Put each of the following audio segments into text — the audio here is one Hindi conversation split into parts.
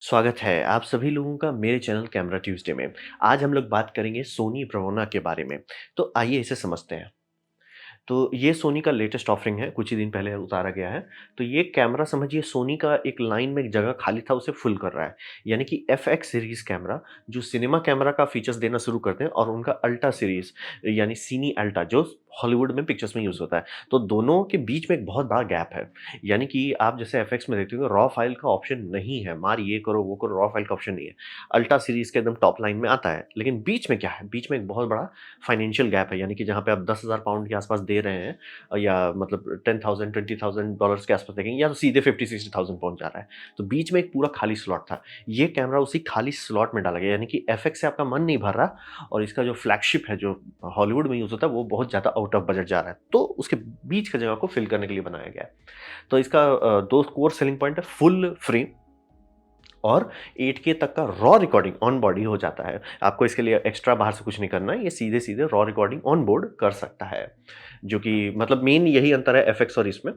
स्वागत है आप सभी लोगों का मेरे चैनल कैमरा ट्यूज़डे में। आज हम लोग बात करेंगे सोनी ब्रावोना के बारे में। तो आइए इसे समझते हैं। तो ये सोनी का लेटेस्ट ऑफरिंग है, कुछ ही दिन पहले उतारा गया है। तो ये कैमरा समझिए सोनी का एक लाइन में एक जगह खाली था उसे फुल कर रहा है। यानी कि एफएक्स सीरीज़ कैमरा जो सिनेमा कैमरा का फीचर्स देना शुरू करते हैं और उनका अल्ट्रा सीरीज़ यानी सिनी अल्ट्रा जो हॉलीवुड में पिक्चर्स में यूज़ होता है। तो दोनों के बीच में एक बहुत बड़ा गैप है। यानी कि आप जैसे एफएक्स में देखते हो रॉ फाइल का ऑप्शन नहीं है, मार ये करो, वो करो, रॉ फाइल का ऑप्शन नहीं है। अल्ट्रा सीरीज़ के एकदम टॉप लाइन में आता है। लेकिन बीच में क्या है? बीच में एक बहुत बड़ा फाइनेंशियल गैप है, यानी कि जहाँ पे आप 10,000 पाउंड के आसपास दे रहे हैं या मतलब 10,000 $20,000 डॉलर्स के आसपास देखेंगे या तो सीधे 50-60,000 पहुँच जा रहा है। तो बीच में एक पूरा खाली स्लॉट था। ये कैमरा उसी खाली स्लॉट में डाला गया, यानी कि एफएक्स से आपका मन नहीं भर रहा और इसका जो फ्लैगशिप है, जो हॉलीवुड में यूज़ होता है, वो बहुत ज़्यादा आउट ऑफ बजट जा रहा है। तो उसके बीच की जगह को फिल करने के लिए बनाया गया है। तो इसका 2 कोर सेलिंग पॉइंट है, फुल फ्रेम और 8K तक का रॉ रिकॉर्डिंग ऑन बॉडी हो जाता है। आपको इसके लिए एक्स्ट्रा बाहर से कुछ नहीं करना है, ये सीधे-सीधे रॉ रिकॉर्डिंग ऑन बोर्ड कर सकता है। जो कि मतलब मेन यही अंतर है एफएक्स और इसमें।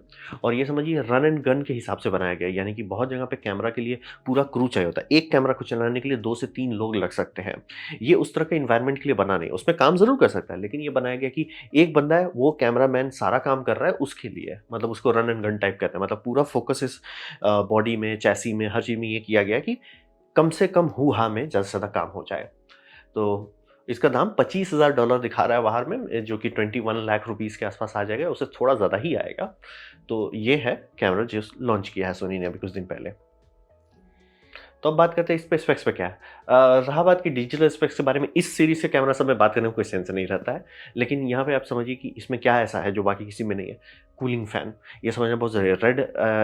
और ये समझिए रन एंड गन के हिसाब से बनाया गया है, यानी कि बहुत जगह पे कैमरा के लिए पूरा क्रू चाहिए होता है। एक कैमरा को चलाने के लिए 2 से 3 लोग लग सकते हैं। ये उस तरह के एनवायरनमेंट के लिए बना नहीं है, उसमें काम ज़रूर कर सकता है, लेकिन ये बनाया गया कि एक बंदा है, वो कैमरामैन सारा काम कर रहा है उसके लिए। मतलब उसको रन एंड गन टाइप कहते हैं। मतलब पूरा फोकस इस बॉडी में, चैसी में, हर चीज़ में ये किया गया है कि कम से कम हू-हा में ज़्यादा से ज़्यादा काम हो जाए। तो इसका दाम $25,000 दिखा रहा है बाहर में, जो कि 21 लाख रुपीस के आसपास आ जाएगा, उससे थोड़ा ज़्यादा ही आएगा। तो ये है कैमरा जो लॉन्च किया है सोनी ने अभी कुछ दिन पहले। तो अब बात करते हैं इस पे स्पेक्स पे क्या है। रहा बात की डिजिटल स्पेक्स के बारे में, इस सीरीज़ के कैमरा सब में बात करने में कोई सेंस नहीं रहता है। लेकिन यहाँ पे आप समझिए कि इसमें क्या ऐसा है जो बाकी किसी में नहीं है। कूलिंग फ़ैन, ये समझना बहुत ज़रूरी है। रेड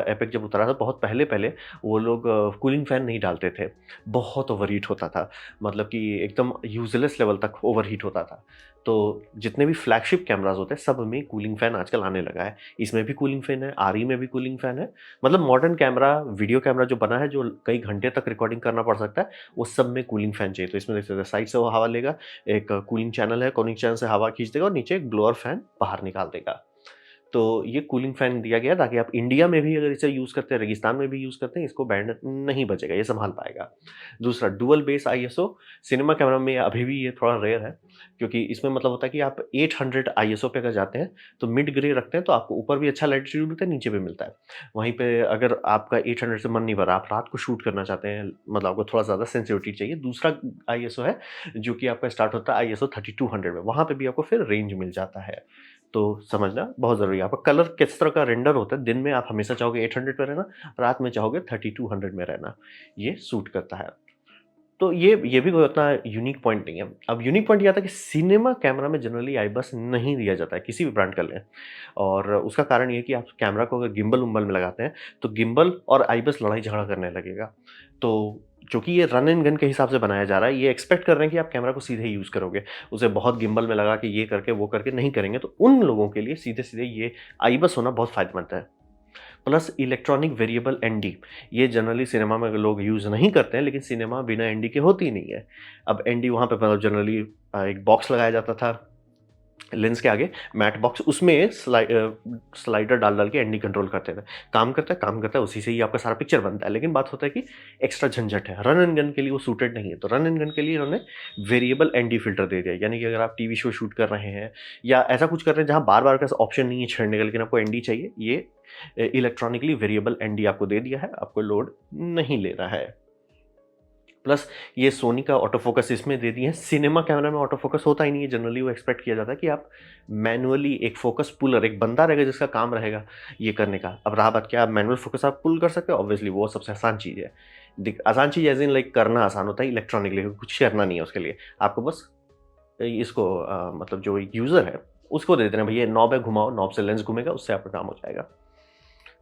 एपिक जब उतरा था बहुत पहले-पहले वो लोग कूलिंग फ़ैन नहीं डालते थे। बहुत ओवरहीट होता था। मतलब कि एकदम यूज़लेस लेवल तक ओवरहीट होता था। तो जितने भी फ्लैगशिप कैमराज़ होते हैं सब में कूलिंग फ़ैन आजकल आने लगा है। इसमें भी कूलिंग फ़ैन है, आरई में भी कूलिंग फ़ैन है। मतलब मॉडर्न कैमरा, वीडियो कैमरा जो बना है, जो कई घंटे तक रिकॉर्डिंग करना पड़ सकता है, वो सब में कूलिंग फैन चाहिए। तो इसमें देख सकते हैं साइड से वो हवा लेगा, एक कूलिंग चैनल है, कूलिंग चैनल से हवा खींच देगा और नीचे एक ब्लोअर फैन बाहर निकाल देगा। तो ये कूलिंग फैन दिया गया है ताकि आप इंडिया में भी अगर इसे यूज़ करते हैं, रेगिस्तान में भी यूज़ करते हैं, इसको बैंड नहीं बजेगा, ये सँभाल पाएगा। दूसरा dual base ISO, cinema camera में अभी भी ये थोड़ा रेयर है, क्योंकि इसमें मतलब होता है कि आप 800 आईएसओ पे अगर जाते हैं, तो मिड ग्रे रखते हैं तो आपको ऊपर भी अच्छा लैटिट्यूड मिलता है, नीचे भी मिलता है। वहीं पे अगर आपका 800 से मन नहीं भर रहा, आप रात को शूट करना चाहते हैं, मतलब आपको थोड़ा ज़्यादा सेंसिटिविटी चाहिए, दूसरा आईएसओ है, जो कि आपका स्टार्ट होता है आईएसओ 3200 में, वहाँ पे भी आपको फिर रेंज मिल जाता है। तो समझना बहुत ज़रूरी है। आपका कलर किस तरह का रेंडर होता है, दिन में आप हमेशा चाहोगे 800 पे रहना, रात में चाहोगे 3200 में रहना, ये सूट करता है। तो ये भी कोई उतना यूनिक पॉइंट नहीं है। अब यूनिक पॉइंट ये आता है कि सिनेमा कैमरा में जनरली आई-बस नहीं दिया जाता है, किसी भी ब्रांड का लें। और उसका कारण ये है कि आप कैमरा को अगर गिम्बल-विम्बल में लगाते हैं, तो गिम्बल और आई-बस लड़ाई-झगड़ा करने लगेगा। तो चूँकि ये रन एंड गन के हिसाब से बनाया जा रहा है, ये एक्सपेक्ट कर रहे हैं कि आप कैमरा को सीधे ही यूज़ करोगे। उसे बहुत गिम्बल में लगा के ये करके, वो करके नहीं करेंगे, तो उन लोगों के लिए सीधे-सीधे ये आई-बस होना बहुत फ़ायदेमंद है। प्लस इलेक्ट्रॉनिक वेरिएबल एनडी, ये जनरली सिनेमा में लोग यूज़ नहीं करते हैं, लेकिन सिनेमा बिना एनडी के होती ही नहीं है। अब एनडी वहाँ पे मतलब जनरली एक बॉक्स लगाया जाता था लेंस के आगे, मैट बॉक्स, उसमें स्लाइडर डाल-डाल के एनडी कंट्रोल करते थे। काम करता है, उसी से ही आपका सारा पिक्चर बनता है। लेकिन बात होता है कि एक्स्ट्रा झंझट है, रन एंड गन के लिए वो सूटेड नहीं है। तो रन एंड गन के लिए इन्होंने वेरिएबल एनडी फ़िल्टर दे दिया। यानी कि अगर आप टीवी शो शूट कर रहे हैं या ऐसा कुछ कर रहे हैं जहाँ बार-बार का ऑप्शन नहीं है छेड़ने का, लेकिन आपको एनडी चाहिए, ये इलेक्ट्रॉनिकली वेरिएबल एनडी आपको दे दिया है, आपको लोड नहीं ले रहा है। प्लस ये सोनी का ऑटो फोकस इसमें दे दिए हैं। सिनेमा कैमरा में ऑटो फोकस होता ही नहीं है, जनरली वो एक्सपेक्ट किया जाता है कि आप मैनुअली एक फोकस पुलर, एक बंदा रहेगा जिसका काम रहेगा ये करने का। अब रहा बात क्या, आप मैनुअल फोकस आप पुल कर सकते हो, ऑब्वियसली वो सबसे आसान चीज़ है। आसान चीज़ एज़ इन लाइक करना आसान होता है, इलेक्ट्रॉनिकली कुछ करना नहीं है उसके लिए। आपको बस इसको मतलब जो यूज़र है उसको दे देना, भैया नॉब है घुमाओ, नॉब से लेंस घूमेगा, उससे आपका काम हो जाएगा।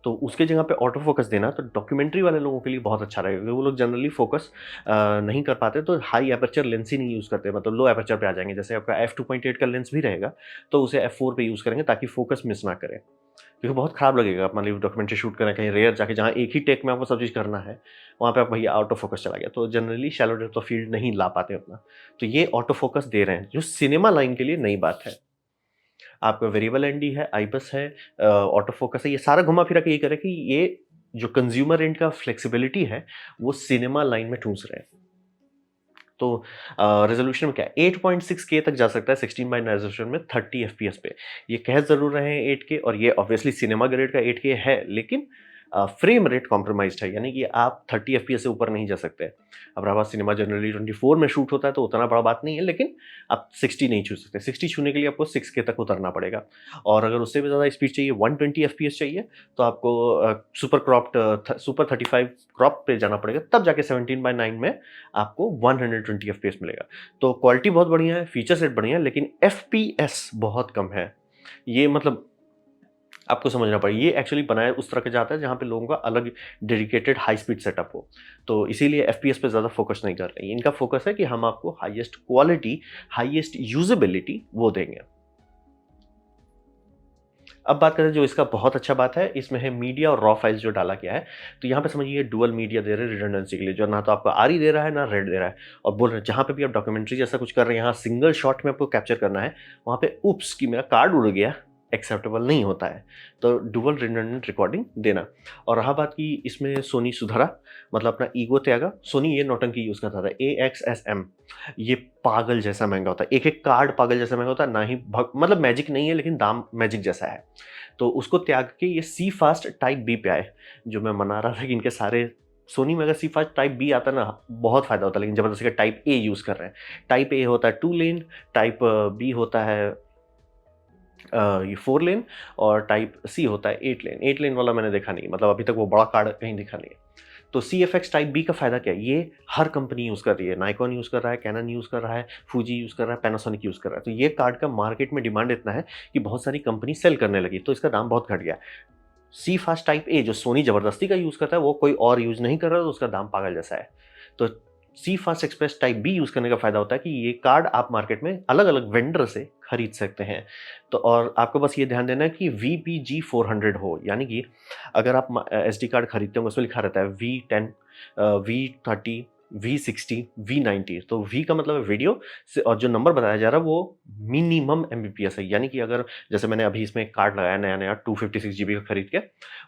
तो उसके जगह पे ऑटो फोकस देना तो डॉक्यूमेंट्री वाले लोगों के लिए बहुत अच्छा रहेगा, क्योंकि वो लोग जनरली फोकस नहीं कर पाते, तो हाई एपर्चर लेंस ही नहीं यूज़ करते, मतलब लो एपर्चर पे आ जाएंगे। जैसे आपका f2.8 का लेंस भी रहेगा, तो उसे f4 पे यूज़ करेंगे ताकि फोकस मिस ना करे, क्योंकि बहुत खराब लगेगा। आप मान लीजिए डॉक्यूमेंट्री शूट करें कहीं रेयर जाके, जहाँ एक ही टेक में आपको सब चीज़ करना है, वहाँ पे आप भैया ऑटो फोकस चला गया, तो generally shallow depth of field नहीं ला पाते अपना। तो ये ऑटो फोकस दे रहे हैं, जो सिनेमा लाइन के लिए नई बात है। आपका वेरिएबल एनडी है, आईबीएस है, ऑटो फोकस है, ये सारा घुमा फिरा के ये करे कि ये जो कंज्यूमर एंड का फ्लेक्सिबिलिटी है वो सिनेमा लाइन में ठूंस रहे हैं। तो रेजोल्यूशन में क्या है, 8.6K तक जा सकता है 16:9 रेजोल्यूशन में 30 FPS पे। ये कह जरूर रहे हैं 8K, और ये ऑब्वियसली सिनेमा ग्रेड का 8K है, लेकिन फ्रेम रेट कॉम्प्रोमाइज्ड है, यानी कि आप 30 FPS से ऊपर नहीं जा सकते। अब रहा बात सिनेमा जनरली 24 में शूट होता है तो उतना बड़ा बात नहीं है, लेकिन आप 60 नहीं छू सकते। 60 छूने के लिए आपको 6K तक उतरना पड़ेगा, और अगर उससे भी ज़्यादा स्पीड चाहिए, 120 FPS चाहिए, तो आपको सुपर 35 क्रॉप पे जाना पड़ेगा, तब जाके 17:9 में आपको 120 FPS मिलेगा। तो क्वालिटी बहुत बढ़िया है, फीचर सेट बढ़िया है, लेकिन FPS बहुत कम है। ये मतलब आपको समझना पड़ेगा, ये एक्चुअली बनाया उस तरह का जाता है जहाँ पे लोगों का अलग डेडिकेटेड हाई स्पीड सेटअप हो, तो इसीलिए एफपीएस पे ज़्यादा फोकस नहीं कर रहे हैं। इनका फोकस है कि हम आपको हाईएस्ट क्वालिटी, हाईएस्ट यूजेबिलिटी वो देंगे। अब बात करें जो इसका बहुत अच्छा बात है, इसमें है मीडिया और रॉ फाइल्स जो डाला गया है। तो यहाँ पे समझिए डुअल मीडिया दे रहे हैं रिडंडेंसी के लिए, जो ना तो आपको आरई दे रहा है ना रेड दे रहा है, और बोल रहे हैं जहाँ पे भी आप डॉक्यूमेंट्री जैसा कुछ कर रहे हैं, यहाँ सिंगल शॉट में आपको कैप्चर करना है, वहाँ पे उप्स की मेरा कार्ड उड़ गया, एक्सेप्टेबल नहीं होता है। तो डुअल रिडंडेंट रिकॉर्डिंग देना। और रहा बात की इसमें सोनी सुधरा, मतलब अपना ईगो त्यागा। सोनी ये नौटंकी यूज़ करता था, AXSM, ये पागल जैसा महंगा होता है, एक एक कार्ड पागल जैसा महंगा होता है, ना ही मतलब मैजिक नहीं है, लेकिन दाम मैजिक जैसा है। तो उसको त्याग के ये सी फास्ट टाइप बी पे आए, जो मैं मना रहा था कि इनके सारे सोनी में अगर सी फास्ट टाइप बी आता ना बहुत फायदा होता, लेकिन जबरदस्ती का टाइप ए यूज़ कर रहे हैं। टाइप ए होता है 2 लेन, टाइप बी होता है ये 4 लेन, और टाइप सी होता है 8 लेन। 8 लेन वाला मैंने देखा नहीं, मतलब अभी तक वो बड़ा कार्ड कहीं दिखा नहीं है। तो C F X type B का फायदा क्या है, ये हर कंपनी यूज़ कर रही है, नाइकॉन यूज़ कर रहा है, कैनन यूज़ कर रहा है, फूजी यूज़ कर रहा है, पैनासोनिक यूज़ कर रहा है। तो ये कार्ड का मार्केट में डिमांड इतना है कि बहुत सारी कंपनी सेल करने लगी, तो इसका दाम बहुत घट गया। सी फास्ट टाइप ए जो सोनी जबरदस्ती का यूज़ करता है, वो कोई और यूज़ नहीं कर रहा, तो उसका दाम पागल जैसा है। तो C fast express type B use करने का फ़ायदा होता है कि ये कार्ड आप मार्केट में अलग अलग वेंडर से खरीद सकते हैं। तो और आपको बस ये ध्यान देना है कि VPG400 हो, यानी कि अगर आप SD कार्ड खरीदते होंगे उसमें लिखा रहता है V10, V30, V60, V90। तो V का मतलब है वीडियो से, और जो नंबर बताया जा रहा है वो मिनिमम MBPS है, यानी कि अगर जैसे मैंने अभी इसमें कार्ड लगाया नया नया 256 GB का खरीद के,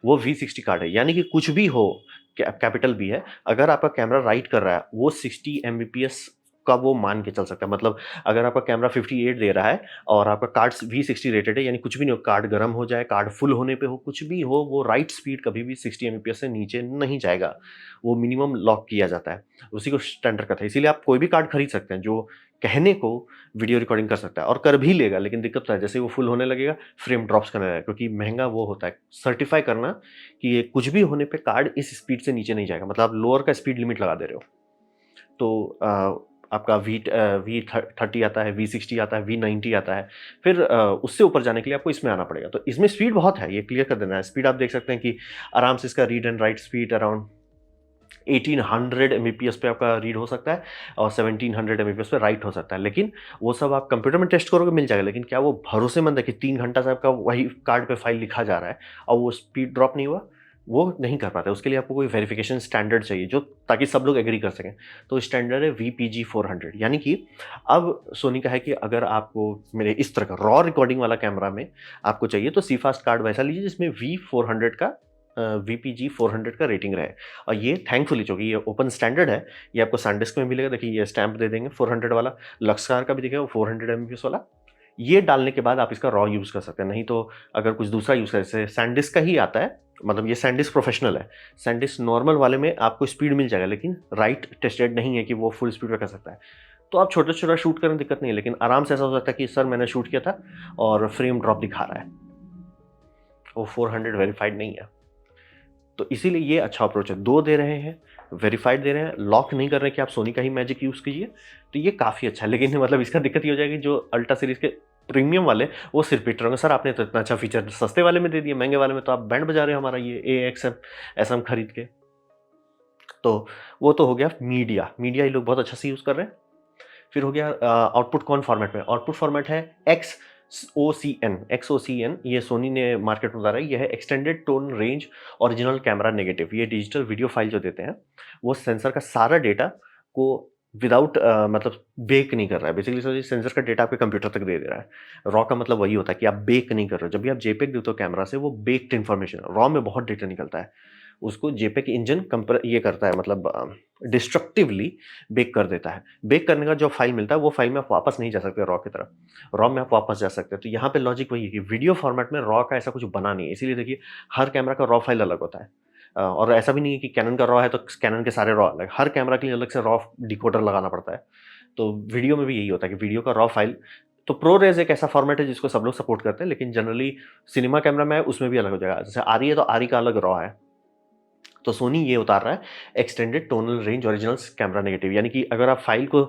वो V60 कार्ड है, यानी कि कुछ भी हो, कैपिटल भी है, अगर आपका कैमरा राइट कर रहा है वो 60 MBPS का वो मान के चल सकता है। मतलब अगर आपका कैमरा 58 दे रहा है और आपका कार्ड V60 रेटेड है, यानी कुछ भी नहीं हो, कार्ड गर्म हो जाए, कार्ड फुल होने पे हो, कुछ भी हो, वो राइट स्पीड कभी भी 60 MBPS से नीचे नहीं जाएगा। वो मिनिमम लॉक किया जाता है, उसी को स्टैंडर्ड करता है। इसीलिए आप कोई भी कार्ड खरीद सकते हैं जो कहने को वीडियो रिकॉर्डिंग कर सकता है, और कर भी लेगा, लेकिन दिक्कत तो है जैसे वो फुल होने लगेगा फ्रेम ड्रॉप्स करने लगेगा, क्योंकि महंगा वो होता है सर्टिफाई करना कि ये कुछ भी होने पे कार्ड इस स्पीड से नीचे नहीं जाएगा, मतलब आप लोअर का स्पीड लिमिट लगा दे रहे हो। तो आपका V30 आता है, V60 आता है, V90 आता है, फिर उससे ऊपर जाने के लिए आपको इसमें आना पड़ेगा। तो इसमें स्पीड बहुत है, ये क्लियर कर देना है। स्पीड आप देख सकते हैं कि आराम से इसका read and right speed around 1800 MBPS पे आपका रीड हो सकता है, और 1700 MBPS पे राइट हो सकता है। लेकिन वो सब आप कंप्यूटर में टेस्ट करोगे मिल जाएगा, लेकिन क्या वो भरोसेमंद है कि 3 घंटा से आपका वही कार्ड पे फाइल लिखा जा रहा है और वो स्पीड ड्रॉप नहीं हुआ? वो नहीं कर पाते। उसके लिए आपको कोई वेरिफिकेशन स्टैंडर्ड चाहिए, जो ताकि सब लोग एग्री कर सकें। तो स्टैंडर्ड है VPG400, यानी कि अब सोनी का है कि अगर आपको मेरे इस तरह का रॉ रिकॉर्डिंग वाला कैमरा में आपको चाहिए, तो सी फास्ट कार्ड वैसा लीजिए जिसमें V400 का VPG400 का रेटिंग रहे। और ये थैंकफुली, चूँकि ये ओपन स्टैंडर्ड है, ये आपको सैनडिस्क में मिलेगा। देखिए ये स्टैंप दे देंगे 400 वाला, लक्सकार का भी दिखेगा 400 MBPS वाला। ये डालने के बाद आप इसका रॉ यूज़ कर सकते हैं, नहीं तो अगर कुछ दूसरा यूज़ करें, जैसे सैनडिस्क का ही आता है, मतलब ये सैनडिस्क प्रोफेशनल है। सैनडिस्क नॉर्मल वाले में आपको स्पीड मिल जाएगा, लेकिन राइट टेस्टेड नहीं है कि वो फुल स्पीड पे कर सकता है। तो आप छोटा-छोटा शूट करें, दिक्कत नहीं है, लेकिन आराम से ऐसा हो सकता है कि सर मैंने शूट किया था और फ्रेम ड्रॉप दिखा रहा है, वो 400 वेरीफाइड नहीं है। तो इसीलिए ये अच्छा अप्रोच है। 2 दे रहे हैं, वेरीफाइड दे रहे हैं, लॉक नहीं कर रहे हैं कि आप सोनी का ही मैजिक यूज़ कीजिए, तो ये काफ़ी अच्छा है। लेकिन मतलब इसका दिक्कत ये हो जाएगी, जो अल्ट्रा सीरीज़ के प्रीमियम वाले वो सिर पीट रहे होंगे, सर आपने तो इतना अच्छा फीचर सस्ते वाले में दे दिया, महंगे वाले में तो आप बैंड बजा रहे हो हमारा ये AXM SM खरीद के। तो वो तो हो गया मीडिया। मीडिया ये लोग बहुत अच्छा से यूज़ कर रहे हैं। फिर हो गया आउटपुट कौन फॉर्मेट में, आउटपुट फॉर्मेट है XOCN। ये सोनी ने मार्केट में उतारा है। ये है extended tone range original camera negative. ये डिजिटल वीडियो फाइल जो देते हैं, वो सेंसर का सारा डेटा को विदाउट मतलब बेक नहीं कर रहा है। बेसिकली सर सेंसर का डेटा आपके कंप्यूटर तक दे दे रहा है। रॉ का मतलब वही होता है कि आप बेक नहीं कर रहे हो। जब भी आप जेपेग देते हो कैमरा से, वो बेक्ड इन्फॉर्मेशन, रॉ में बहुत डेटा निकलता है, उसको जेपेग इंजन कंप्र ये करता है, मतलब डिस्ट्रक्टिवली बेक कर देता है। बेक करने का जो फ़ाइल मिलता है, वो फ़ाइल में आप वापस नहीं जा सकते रॉ की तरफ। रॉ में आप वापस जा सकते हैं। तो यहाँ पे लॉजिक वही है कि वीडियो फ़ॉर्मेट में रॉ का ऐसा कुछ बना नहीं है। इसीलिए देखिए, हर कैमरा का रॉ फ़ाइल अलग होता है। और ऐसा भी नहीं है कि कैनन का रॉ है तो कैनन के सारे रॉ अलग। हर कैमरा के लिए अलग से रॉ डिकोडर लगाना पड़ता है। तो वीडियो में भी यही होता है कि वीडियो का रॉ फ़ाइल, तो प्रोरेज़ एक ऐसा फ़ॉर्मेट है जिसको सब लोग सपोर्ट करते हैं, लेकिन जनरली सिनेमा कैमरा में है, उसमें भी अलग हो जाएगा। जैसे आरई है तो आरई का अलग रॉ है। तो सोनी ये उतार रहा है extended tonal range originals camera negative, यानी कि अगर आप फाइल को,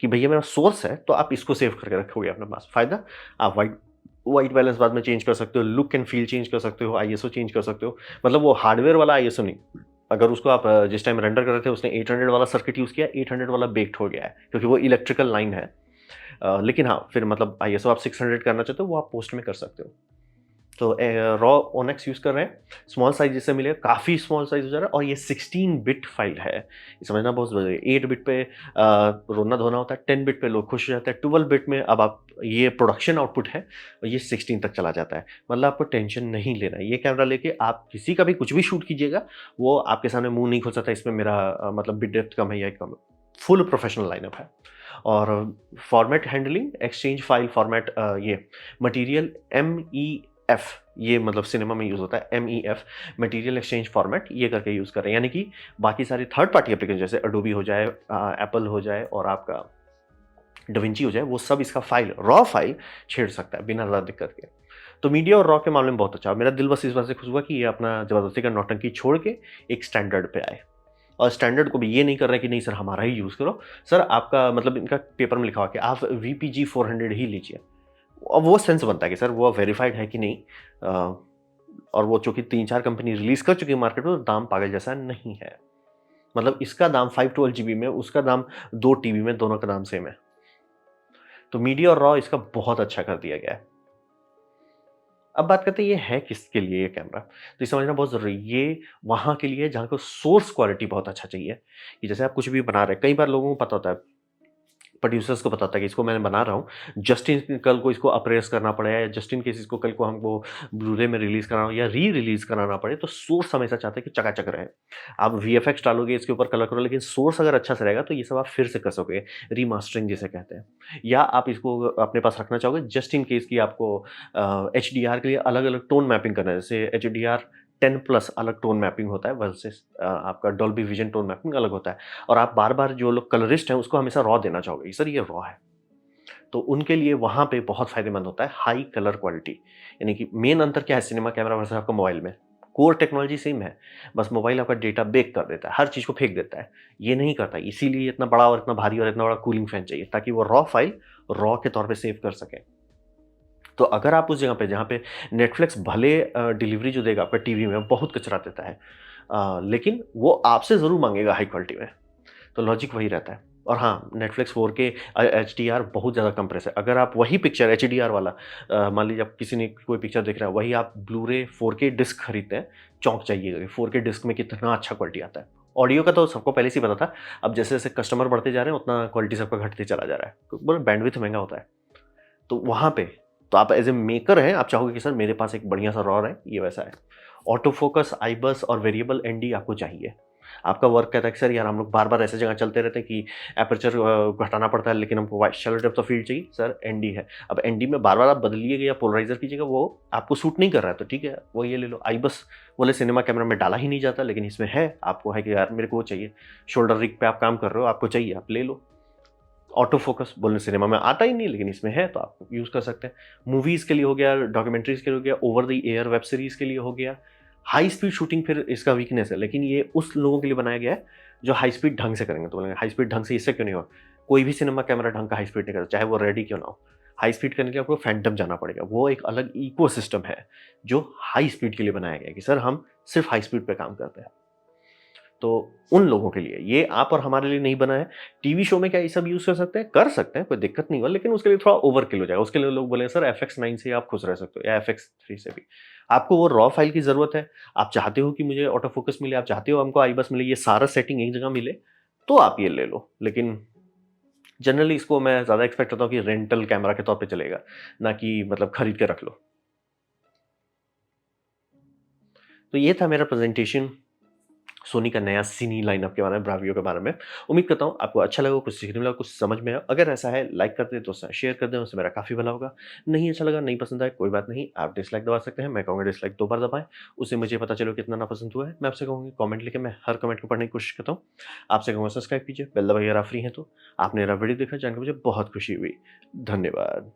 कि भैया मेरा सोर्स है तो आप इसको सेव करके रखोगे अपने पास। फायदा, आप वाइट वाइट बैलेंस बाद में चेंज कर सकते हो, लुक एंड फील चेंज कर सकते हो, आईएसओ चेंज कर सकते हो। मतलब वो हार्डवेयर वाला आईएसओ नहीं। अगर उसको आप जिस टाइम रेंडर कर रहे थे उसने 800 वाला सर्किट यूज़ किया, 800 वाला बेक्ड हो गया है क्योंकि वो इलेक्ट्रिकल लाइन है। लेकिन हाँ, फिर मतलब आईएसओ आप 600 करना चाहते हो, वो आप पोस्ट में कर सकते हो। तो रॉ ओनेक्स यूज़ कर रहे हैं, स्मॉल साइज़ जिससे मिलेगा, काफ़ी स्मॉल साइज़ हो जा रहा है, और ये 16 बिट फाइल है। ये समझना बहुत ज़रूरी है। 8 बिट पे रोना-धोना होता है, 10 बिट पे लोग खुश हो जाते हैं, 12 बिट में अब आप, ये प्रोडक्शन आउटपुट है, और ये 16 तक चला जाता है। मतलब आपको टेंशन नहीं लेना है। ये कैमरा लेके आप किसी का भी कुछ भी शूट कीजिएगा, वो आपके सामने मुँह नहीं खोल सकता इसमें मेरा मतलब बिट डेप्थ कम है या कम है। फुल प्रोफेशनल लाइनअप है। और format handling, exchange file format, ये मटीरियल MEF, ये मतलब सिनेमा में यूज़ होता है, MEF, मटीरियल एक्सचेंज फॉर्मेट, ये करके यूज़ कर रहे हैं। यानी कि बाकी सारी थर्ड पार्टी एप्लीकेशन जैसे अडोबी हो जाए, एप्पल हो जाए और आपका डविंची हो जाए, वो सब इसका फाइल, रॉ फाइल छेड़ सकता है बिना ज़्यादा दिक्कत के। तो मीडिया और रॉ के मामले में बहुत अच्छा। मेरा दिल बस इस बात से खुश हुआ कि ये अपना ज़बरदस्ती का नौटंकी छोड़ के एक स्टैंडर्ड पे आए। और स्टैंडर्ड को भी ये नहीं कर रहे कि नहीं सर हमारा ही यूज़ करो। सर आपका मतलब इनका पेपर में लिखा हुआ कि आप VPG 400 ही लीजिए। अब वो सेंस बनता है कि सर वो वेरिफाइड है कि नहीं। अ, और वो चूँकि 3-4 कंपनी रिलीज़ कर चुकी है मार्केट में, तो दाम पागल जैसा नहीं है। मतलब इसका दाम 512 जीबी में, उसका दाम 2 टीबी में, दोनों का दाम सेम है। तो मीडिया और रॉ इसका बहुत अच्छा कर दिया गया है। अब बात करते हैं ये है किसके लिए ये कैमरा? तो ये समझना बहुत ज़रूरी है। ये वहाँ के लिए है जहाँ को सोर्स क्वालिटी बहुत अच्छा चाहिए, कि जैसे आप कुछ भी बना रहे हैं, कई बार लोगों को पता होता है, प्रोड्यूसर्स को पता होता है कि इसको मैं बना रहा हूँ, जस्ट इन कल को इसको अप्रेस करना पड़े, या जस्ट इन केस इसको कल को हमको ब्लू-रे में रिलीज़ कराना हो या री-रिलीज़ कराना पड़े, तो सोर्स हमेशा चाहते हैं कि चकाचक रहे। आप वीएफएक्स डालोगे, इसके ऊपर कलर करो, लेकिन सोर्स अगर अच्छा से रहेगा तो ये सब आप फिर से कर सकोगे, रीमास्टरिंग जिसे कहते हैं। या आप इसको अपने पास रखना चाहोगे जस्ट इन केस कि आपको एचडीआर के लिए अलग-अलग टोन मैपिंग करना है, जैसे एचडीआर 10 प्लस अलग टोन मैपिंग होता है वर्सेस आपका डॉल्बी विजन टोन मैपिंग अलग होता है। और आप बार-बार जो लोग कलरिस्ट हैं उसको हमेशा रॉ देना चाहोगे, सर ये रॉ है। तो उनके लिए वहाँ पे बहुत फ़ायदेमंद होता है हाई कलर क्वालिटी। यानी कि मेन अंतर क्या है सिनेमा कैमरा वर्सेस आपका मोबाइल में? कोर टेक्नोलॉजी सेम है, बस मोबाइल आपका डेटा बेक कर देता है, हर चीज़ को फेंक देता है। ये नहीं करता, इसीलिए इतना बड़ा और इतना भारी और इतना बड़ा कूलिंग फैन चाहिए, ताकि वो रॉ फाइल रॉ के तौर पे सेव कर सकें। तो अगर आप उस जगह पे जहाँ पे नेटफ्लिक्स भले डिलीवरी जो देगा आपका टीवी में बहुत कचरा देता है, लेकिन वो आपसे ज़रूर माँगेगा हाई क्वालिटी में। तो लॉजिक वही रहता है। और हाँ, नेटफ्लिक्स 4K एचडीआर बहुत ज़्यादा कंप्रेस है। अगर आप वही पिक्चर एचडीआर वाला, मान लीजिए आप किसी ने कोई पिक्चर देख रहा है, वही आप ब्लू-रे 4K डिस्क खरीदते हैं, चौंक जाइएगा कि 4K डिस्क में कितना अच्छा क्वालिटी आता है। ऑडियो का तो सबको पहले से ही पता था, अब जैसे-जैसे कस्टमर बढ़ते जा रहे हैं, उतना क्वालिटी सबका घटते चला जा रहा है। तो बोले बैंडविड्थ महँगा होता है। तो वहाँ पे, तो आप एज़ ए मेकर हैं, आप चाहोगे कि सर मेरे पास एक बढ़िया-सा रॉ है, ये वैसा है। ऑटो फ़ोकस, आईबस और वेरिएबल एनडी आपको चाहिए। आपका वर्क कहता है कि सर यार हम लोग बार-बार ऐसी जगह चलते रहते हैं कि एपर्चर घटाना पड़ता है, लेकिन हमको wide shallow depth of field चाहिए, सर एनडी है। अब एनडी में बार-बार आप बदलिएगा या पोलराइज़र कीजिएगा, वो आपको सूट नहीं कर रहा है, तो ठीक है, वो ये ले लो। आईबस बोले सिनेमा कैमरा में डाला ही नहीं जाता, लेकिन इसमें है, आपको है कि यार मेरे को वो चाहिए। शोल्डर रिग पे आप काम कर रहे हो, आपको चाहिए, आप ले लो। ऑटो फोकस बोलने सिनेमा में आता ही नहीं, लेकिन इसमें है तो आप यूज़ कर सकते हैं। मूवीज़ के लिए हो गया, डॉक्यूमेंट्रीज़ के लिए हो गया, over the air web series के लिए हो गया। हाई स्पीड शूटिंग फिर इसका वीकनेस है, लेकिन ये उस लोगों के लिए बनाया गया है जो हाई स्पीड ढंग से करेंगे। तो बोलेंगे हाई स्पीड ढंग से इससे क्यों नहीं होगा? कोई भी सिनेमा कैमरा ढंग का हाई स्पीड नहीं करता, चाहे वो रेडी क्यों ना हो। हाई स्पीड करने के लिए आपको फैंटम जाना पड़ेगा। वो एक अलग इकोसिस्टम है जो हाई स्पीड के लिए बनाया गया है कि सर हम सिर्फ हाई स्पीड पे काम करते हैं। तो उन लोगों के लिए ये आप और हमारे लिए नहीं बना है। टीवी शो में क्या ये सब यूज़ कर सकते हैं, कोई दिक्कत नहीं होगा, लेकिन उसके लिए थोड़ा ओवरकिल हो जाएगा। उसके लिए लोग बोलेंगे सर FX9 से आप खुश रह सकते हो या FX3 से भी। आपको वो रॉ फाइल की ज़रूरत है, आप चाहते हो कि मुझे ऑटो फोकस मिले, आप चाहते हो हमको आईबस मिले, ये सारा सेटिंग एक जगह मिले, तो आप ये ले लो। लेकिन जनरली इसको मैं ज़्यादा एक्सपेक्ट करता हूँ कि रेंटल कैमरा के तौर पे चलेगा, ना कि मतलब खरीद के रख लो। तो ये था मेरा प्रेज़ेंटेशन सोनी का नया सिनी लाइनअप के बारे में, ब्रावियो के बारे में। उम्मीद करता हूँ आपको अच्छा लगा, कुछ सीखने मिला, कुछ समझ में आया। अगर ऐसा है लाइक कर दें तो शेयर कर दें, उससे मेरा काफ़ी भला होगा। नहीं अच्छा लगा, नहीं पसंद आया, कोई बात नहीं, आप डिसलाइक दबा सकते हैं। मैं कहूँगा डिसलाइक 2 बार दबाएँ, उससे मुझे पता चले कितना नापसंद हुआ है। मैं आपसे कहूँगी कमेंट लिखें, मैं हर कमेंट को पढ़ने की कोशिश करता हूँ। आपसे कहूँगा सब्सक्राइब कीजिए, बेल दबाइए अगर आप फ्री हैं तो। आपने मेरा वीडियो देखा, जानकर मुझे बहुत खुशी हुई। धन्यवाद।